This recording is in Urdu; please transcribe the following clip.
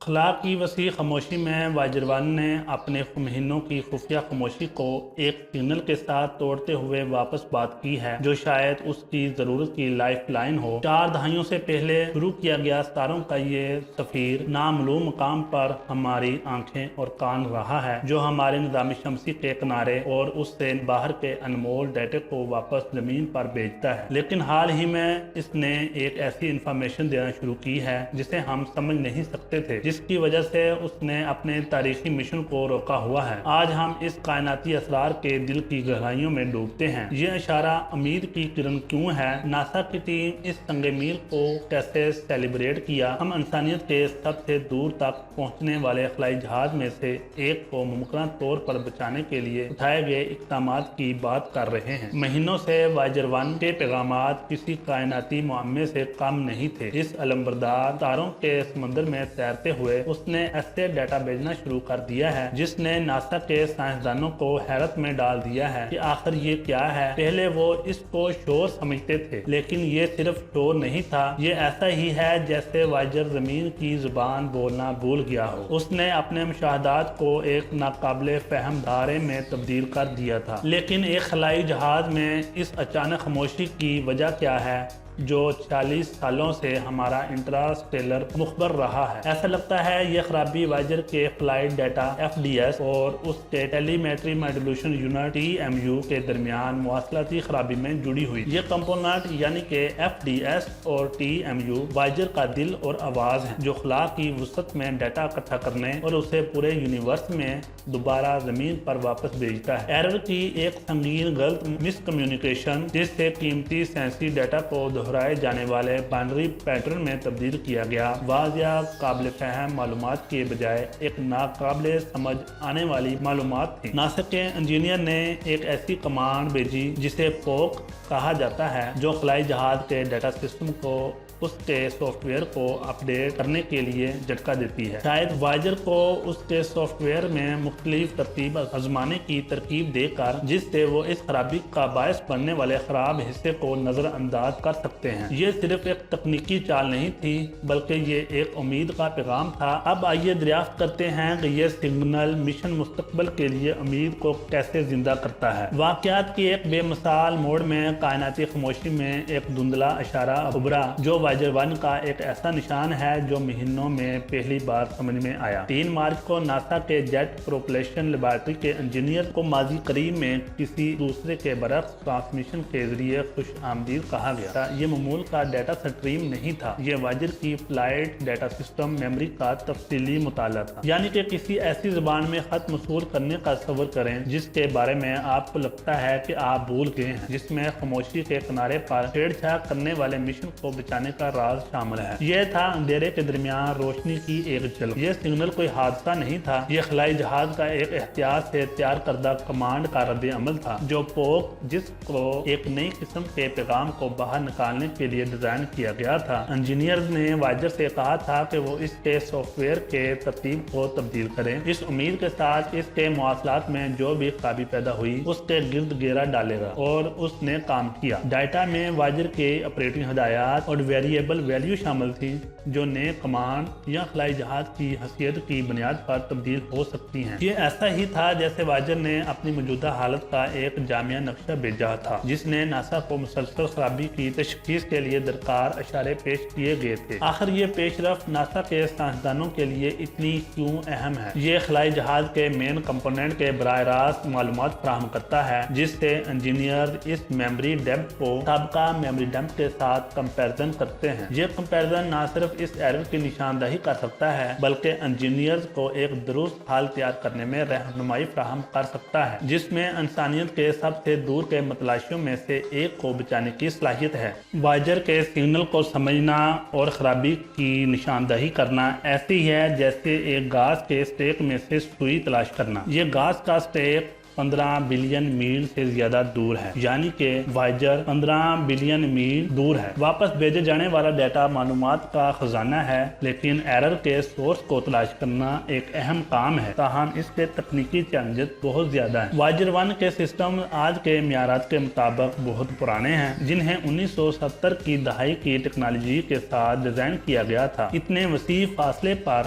اخلاق کی وسیع خاموشی میں واجر ون نے اپنے مہینوں کی خفیہ خاموشی کو ایک سگنل کے ساتھ توڑتے ہوئے واپس بات کی ہے جو شاید اس کی ضرورت کی لائف لائن ہو۔ 4 دہائیوں سے پہلے شروع کیا گیا ستاروں کا یہ سفیر نامعلوم مقام پر ہماری آنکھیں اور کان رہا ہے جو ہمارے نظام شمسی کے کنارے اور اس سے باہر کے انمول ڈیٹا کو واپس زمین پر بھیجتا ہے، لیکن حال ہی میں اس نے ایک ایسی انفارمیشن دینا شروع کی ہے جسے ہم سمجھ نہیں سکتے تھے، جس کی وجہ سے اس نے اپنے تاریخی مشن کو روکا ہوا ہے۔ آج ہم اس کائناتی اسرار کے دل کی گہرائیوں میں ڈوبتے ہیں۔ یہ اشارہ امید کی کرن کیوں ہے؟ ناسا کی ٹیم اس سنگ میل کو کیسے سیلیبریٹ کیا؟ ہم انسانیت کے سب سے دور تک پہنچنے والے خلائی جہاز میں سے ایک کو ممکنہ طور پر بچانے کے لیے اٹھائے گئے اقدامات کی بات کر رہے ہیں۔ مہینوں سے واجر ون کے پیغامات کسی کائناتی معمے سے کم نہیں تھے۔ اس علمبردار تاروں کے سمندر میں تیرتے ہوئے اس نے ایسے ڈیٹا بھیجنا شروع کر دیا ہے جس نے ناسا کے سائنسدانوں کو حیرت میں ڈال دیا ہے کہ آخر یہ کیا ہے۔ پہلے وہ اس کو شور سمجھتے تھے، لیکن یہ صرف شور نہیں تھا، یہ ایسا ہی ہے جیسے واجر زمین کی زبان بولنا بھول گیا ہو۔ اس نے اپنے مشاہدات کو ایک ناقابل فہم دھارے میں تبدیل کر دیا تھا، لیکن ایک خلائی جہاز میں اس اچانک خاموشی کی وجہ کیا ہے جو 40 سالوں سے ہمارا انٹراسٹیلر مخبر رہا ہے؟ ایسا لگتا ہے یہ خرابی واجر کے فلائٹ ڈیٹا FDS اور اس کے ٹیلی میٹری ماڈیولیشن یونٹ TMU کے درمیان مواصلاتی خرابی میں جڑی ہوئی۔ یہ کمپوننٹ یعنی کہ FDS اور TMU واجر کا دل اور آواز ہیں جو خلا کی وسعت میں ڈیٹا اکٹھا کرنے اور اسے پورے یونیورس میں دوبارہ زمین پر واپس بھیجتا ہے۔ ایرر کی ایک سنگین غلط مس کمیونیکیشن جس سے قیمتی سائنسی ڈیٹا کو دہرائے جانے والے بائنری پیٹرن میں تبدیل کیا گیا، واضح قابل فہم معلومات کے بجائے ایک ناقابل سمجھ آنے والی معلومات تھی۔ ناسا کے انجینئر نے ایک ایسی کمانڈ بھیجی جسے پوک کہا جاتا ہے جو خلائی جہاز کے ڈیٹا سسٹم کو اس کے سافٹ ویئر کو اپ ڈیٹ کرنے کے لیے جھٹکا دیتی ہے۔ شاید واجر کو اس کے سافٹ ویئر میں مختلف ترتیب آزمانے کی ترکیب دے کر جس سے وہ اس خرابی کا باعث بننے والے خراب حصے کو نظر انداز کر سکتے ہیں۔ یہ صرف ایک تکنیکی چال نہیں تھی بلکہ یہ ایک امید کا پیغام تھا۔ اب آئیے دریافت کرتے ہیں کہ یہ سگنل مشن مستقبل کے لیے امید کو کیسے زندہ کرتا ہے۔ واقعات کی ایک بے مثال موڑ میں کائناتی خاموشی میں ایک دھندلا اشارہ ابھرا جو واجر ون کا ایک ایسا نشان ہے جو مہینوں میں پہلی بار سمجھ میں آیا۔ 3 مارچ کو ناسا کے جیٹ پروپلشن لیبارٹری کے انجینئر کو ماضی قریب میں کسی دوسرے کے برعکس ٹرانسمیشن کے ذریعے خوش آمدید کہا گیا تھا۔ یہ معمول کا ڈیٹا سٹریم نہیں تھا، یہ واجر کی فلائٹ ڈیٹا سسٹم میموری کا تفصیلی مطالعہ تھا۔ یعنی کہ کسی ایسی زبان میں خط موصول کرنے کا تصور کریں جس کے بارے میں آپ کو لگتا ہے کہ آپ بھول گئے ہیں، جس میں خاموشی کے کنارے پر چھیڑ چھاڑ کرنے والے مشن کو بچانے کا راز شامل ہے۔ یہ تھا اندھیرے کے درمیان روشنی کی ایک جھلک۔ یہ سگنل کوئی حادثہ نہیں تھا، یہ خلائی جہاز کا ایک احتیاط سے تیار کردہ کمانڈ کا رد عمل تھا جو پوک جس کو ایک نئی قسم کے پیغام کو باہر نکالنے کے لیے ڈیزائن کیا گیا تھا۔ انجینئرز نے واجر سے کہا تھا کہ وہ اس کے سافٹ ویئر کے ترتیب کو تبدیل کریں، اس امید کے ساتھ اس کے مواصلات میں جو بھی خرابی پیدا ہوئی اس کے گرد گھیرا ڈالے گا، اور اس نے کام کیا۔ ڈیٹا میں واجر کے آپریٹنگ ہدایات اور ویریبل ویلیو شامل تھی جو نئے کمانڈ یا خلائی جہاز کی حیثیت کی بنیاد پر تبدیل ہو سکتی ہیں۔ یہ ایسا ہی تھا جیسے واجر نے اپنی موجودہ حالت کا ایک جامع نقشہ بھیجا تھا جس نے ناسا کو مسلسل خرابی کی تشخیص کے لیے درکار اشارے پیش کیے گئے تھے۔ آخر یہ پیش رفت ناسا کے سائنسدانوں کے لیے اتنی کیوں اہم ہے؟ یہ خلائی جہاز کے مین کمپوننٹ کے براہ راست معلومات فراہم کرتا ہے جس سے انجینئر اس میموری ڈمپ کو سابقہ میموری ڈمپ کے ساتھ کمپیریزن کرتے ہیں۔ یہ کمپیریزن نہ صرف اس ایرر کی نشاندہی کر سکتا ہے بلکہ انجینئرز کو ایک درست حل تیار کرنے میں رہنمائی فراہم کر سکتا ہے جس میں انسانیت کے سب سے دور کے متلاشیوں میں سے ایک کو بچانے کی صلاحیت ہے۔ واجر کے سگنل کو سمجھنا اور خرابی کی نشاندہی کرنا ایسی ہے جیسے ایک گھاس کے اسٹیک میں سے سوئی تلاش کرنا۔ یہ گھاس کا اسٹیک 15 بلین میل سے زیادہ دور ہے، یعنی کہ واجر 15 بلین میل دور ہے۔ واپس بھیجے جانے والا ڈیٹا معلومات کا خزانہ ہے، لیکن ایرر کے سورس کو تلاش کرنا ایک اہم کام ہے، تاہم اس کے تکنیکی چیلنجز بہت زیادہ ہیں۔ واجر ون کے سسٹم آج کے معیارات کے مطابق بہت پرانے ہیں جنہیں 1970 کی دہائی کی ٹیکنالوجی کے ساتھ ڈیزائن کیا گیا تھا۔ اتنے وسیع فاصلے پر